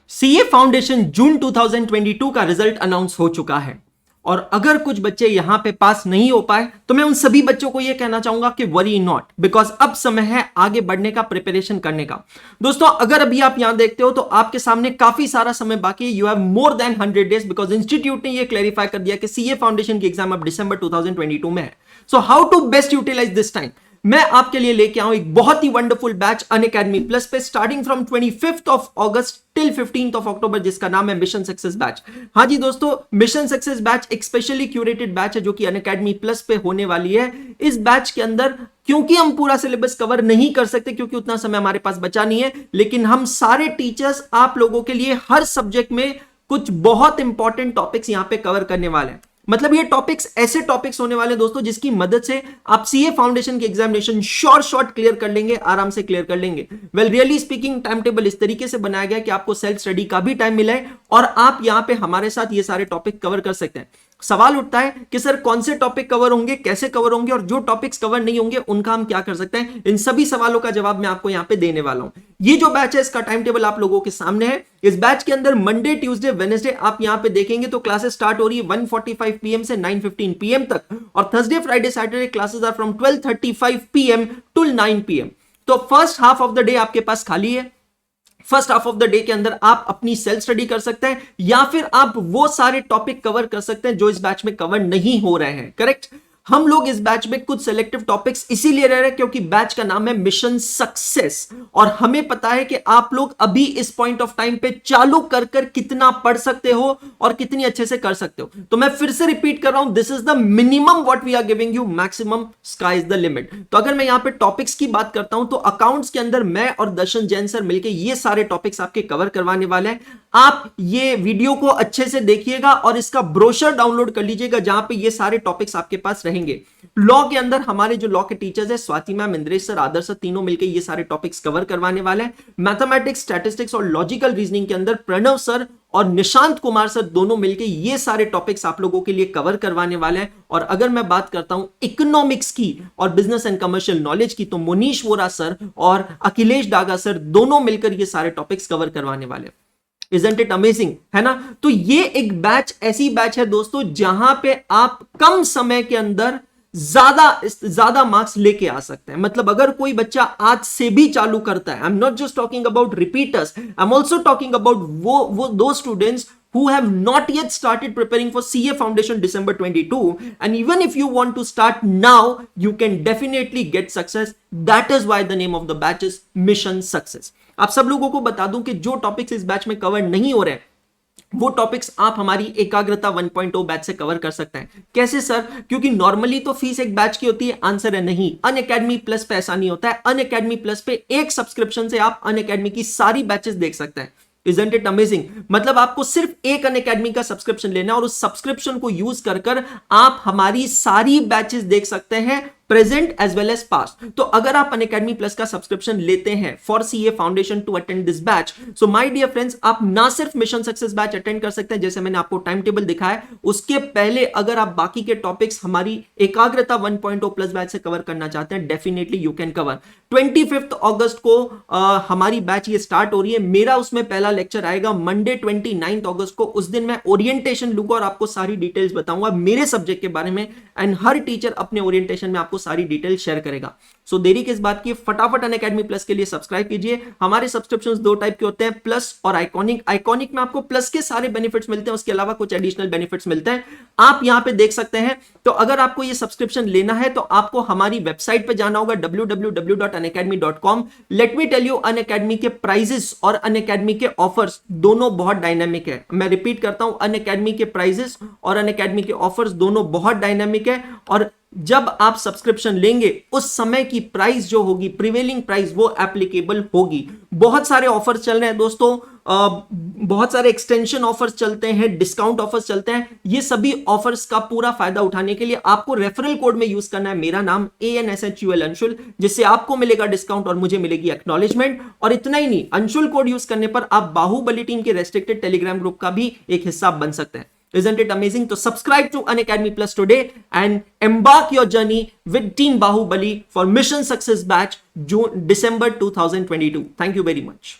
CA foundation जून 2022 का result announce हो चुका है और अगर कुछ बच्चे यहां पे पास नहीं हो पाए तो मैं उन सभी बच्चों को यह कहना चाहूंगा कि वरी नॉट, बिकॉज अब समय है आगे बढ़ने का, प्रिपरेशन करने का। दोस्तों अगर अभी आप यहां देखते हो तो आपके सामने काफी सारा समय बाकी है। You have more than 100 days, because institute ने यह क्लैरिफाई कर दिया कि सीए फाउंडेशन की एग्जाम अब दिसंबर 2022 में है। So how to best utilize this time, मैं आपके लिए लेके आऊं एक बहुत ही वंडरफुल बैच अनअकैडमी प्लस पे, starting from 25th of August till 15th of October, जिसका नाम है मिशन सक्सेस बैच। हाँ जी दोस्तों, मिशन सक्सेस बैच एक स्पेशली क्यूरेटेड बैच है जो कि अनअकैडमी प्लस पे होने वाली है। इस बैच के अंदर क्योंकि हम पूरा सिलेबस कवर नहीं कर सकते क्योंकि उतना समय हमारे पास बचा नहीं है, लेकिन हम सारे टीचर्स आप लोगों के लिए हर सब्जेक्ट में कुछ बहुत इंपॉर्टेंट टॉपिक्स यहां पे कवर करने वाले हैं। मतलब ये टॉपिक्स ऐसे टॉपिक्स होने वाले दोस्तों जिसकी मदद से आप सीए फाउंडेशन की एग्जामिनेशन शॉर्ट क्लियर कर लेंगे, आराम से क्लियर कर लेंगे। Well really speaking, time table इस तरीके से बनाया गया कि आपको सेल्फ स्टडी का भी टाइम मिले और आप यहां पे हमारे साथ ये सारे टॉपिक कवर कर सकते हैं। सवाल उठता है कि सर कौन से टॉपिक कवर होंगे, कैसे कवर होंगे, और जो टॉपिक्स कवर नहीं होंगे उनका हम क्या कर सकते हैं। इन सभी सवालों का जवाब मैं आपको यहां पे देने वाला हूं। ये जो बैच है इसका टाइम टेबल आप लोगों के सामने है। इस बैच के अंदर मंडे ट्यूसडे वेडनेसडे आप यहां पे देखेंगे तो क्लासेस स्टार्ट हो रही है 1:45 पीएम से 9:15 पीएम तक, और Thursday Friday Saturday classes are from 12:35 PM to 9 PM. तो first half of the day आपके पास खाली है। First half of the day के अंदर आप अपनी सेल्फ स्टडी कर सकते हैं या फिर आप वो सारे टॉपिक कवर कर सकते हैं जो इस बैच में कवर नहीं हो रहे हैं। करेक्ट। हम लोग इस बैच में कुछ सिलेक्टिव टॉपिक्स इसीलिए रह रहे हैं क्योंकि बैच का नाम है मिशन सक्सेस, और हमें पता है कि आप लोग अभी इस पॉइंट ऑफ टाइम पे चालू कर कितना पढ़ सकते हो और कितनी अच्छे से कर सकते हो। तो मैं फिर से रिपीट कर रहा हूं, this is the minimum what we are giving you, maximum sky is the limit. तो अगर मैं यहां पे टॉपिक्स की बात करता हूं तो अकाउंट्स के अंदर मैं और दर्शन जैन सर मिलकर ये सारे टॉपिक्स आपके कवर करवाने वाले हैं। आप ये वीडियो को अच्छे से देखिएगा और इसका ब्रोशर डाउनलोड कर लीजिएगा जहां पे ये सारे टॉपिक्स आपके पास रहेंगे। लॉ के अंदर हमारे जो लॉ के टीचर्स है, स्वाति मैम, इंद्रेश सर, आदर्श सर, तीनों मिलकर ये सारे टॉपिक्स कवर करवाने वाले हैं। मैथमेटिक्स, स्टैटिस्टिक्स और लॉजिकल रीजनिंग के अंदर प्रणव सर और निशांत कुमार सर दोनों मिलकर ये सारे टॉपिक्स आप लोगों के लिए कवर करवाने वाले हैं। और अगर मैं बात करता हूं इकोनॉमिक्स की और बिजनेस एंड कमर्शियल नॉलेज की तो मुनीश वोरा सर और अखिलेश डागा सर दोनों मिलकर ये सारे टॉपिक्स कवर करवाने वाले हैं। Isn't it amazing? है ना। तो ये एक बैच ऐसी बैच है दोस्तों जहां पे आप कम समय के अंदर ज्यादा मार्क्स लेके आ सकते हैं। मतलब अगर कोई बच्चा आज से भी चालू करता है, I am not just talking about repeaters, I am also talking about वो दो students who have not yet started preparing for CA Foundation December 22, and even if you want to start now you can definitely get success. That is why the name of the batch is Mission Success. आप सब लोगों को बता दूं कि जो topics इस batch में कवर नहीं हो रहे हैं वो टॉपिक्स आप हमारी एकाग्रता 1.0 बैच से कवर कर सकते हैं। कैसे सर? क्योंकि नॉर्मली तो फीस एक बैच की होती है, आंसर है नहीं। अनअकैडमी प्लस पे ऐसा नहीं होता है। अनअकैडमी प्लस पे एक सब्सक्रिप्शन से आप अनअकैडमी की सारी बैचेस देख सकते हैं। Isn't it amazing? मतलब आपको सिर्फ एक अनअकैडमी का सब्सक्रिप्शन लेना है और उस सब्सक्रिप्शन को यूज कर आप हमारी सारी बैचेस देख सकते हैं, present as well as past. तो अगर आप अनअकैडमी प्लस का सब्सक्रिप्शन लेते हैं for CA foundation to attend this batch, so my dear friends, आप ना सिर्फ मिशन सक्सेस बैच अटेंड कर सकते हैं जैसे मैंने आपको टाइम टेबल दिखाया, उसके पहले अगर आप बाकी के टॉपिक्स हमारी एकाग्रता 1.0 प्लस बैच से कवर करना चाहते हैं, डेफिनेटली यू कैन कवर। 25 अगस्त को हमारी बैच ये स्टार्ट हो रही है। मेरा उसमें पहला लेक्चर आएगा मंडे 29 अगस्त को। उस दिन मैं ओरिएंटेशन लूंगा और आपको सारी डिटेल्स बताऊंगा मेरे सब्जेक्ट के बारे में, एंड हर टीचर अपने ओरिएंटेशन में आपको सारी डिटेल शेयर करेगा। सो देरी किस बात की, फटाफट अनअकैडमी प्लस के लिए सब्सक्राइब कीजिए। हमारे सब्सक्रिप्शंस दो टाइप के होते हैं, प्लस और आइकॉनिक। आइकॉनिक में आपको प्लस के सारे बेनिफिट्स मिलते हैं, उसके अलावा कुछ एडिशनल बेनिफिट्स मिलते हैं, आप यहां पे देख सकते हैं। तो अगर आपको ये सब्सक्रिप्शन लेना है तो आपको हमारी वेबसाइट पे जाना होगा www.unacademy.com। Let me tell you, Unacademy के प्राइजेस और अनअकैडमी के ऑफर्स दोनों बहुत डायनामिक है। मैं रिपीट करता हूं, अनअकैडमी के प्राइजेस और अनअकैडमी के ऑफर्स दोनों बहुत डायनामिक है, और जब आप सब्सक्रिप्शन लेंगे उस समय की प्राइस जो होगी, प्रिवेलिंग प्राइस, वो एप्लीकेबल होगी। बहुत सारे ऑफर्स चल रहे हैं दोस्तों, बहुत सारे एक्सटेंशन ऑफर्स चलते हैं, डिस्काउंट ऑफर्स चलते हैं। ये सभी ऑफर्स का पूरा फायदा उठाने के लिए आपको रेफरल कोड में यूज करना है मेरा नाम ANSHUL अंशुल, जिससे आपको मिलेगा डिस्काउंट और मुझे मिलेगी एक्नॉलेजमेंट। और इतना ही नहीं, अंशुल कोड यूज करने पर आप बाहुबली टीम के रेस्ट्रिक्टेड टेलीग्राम ग्रुप का भी एक हिस्सा बन सकते हैं। Isn't it amazing? So subscribe to Unacademy Plus today and embark your journey with Team Bahubali for Mission Success Batch December 2022. Thank you very much.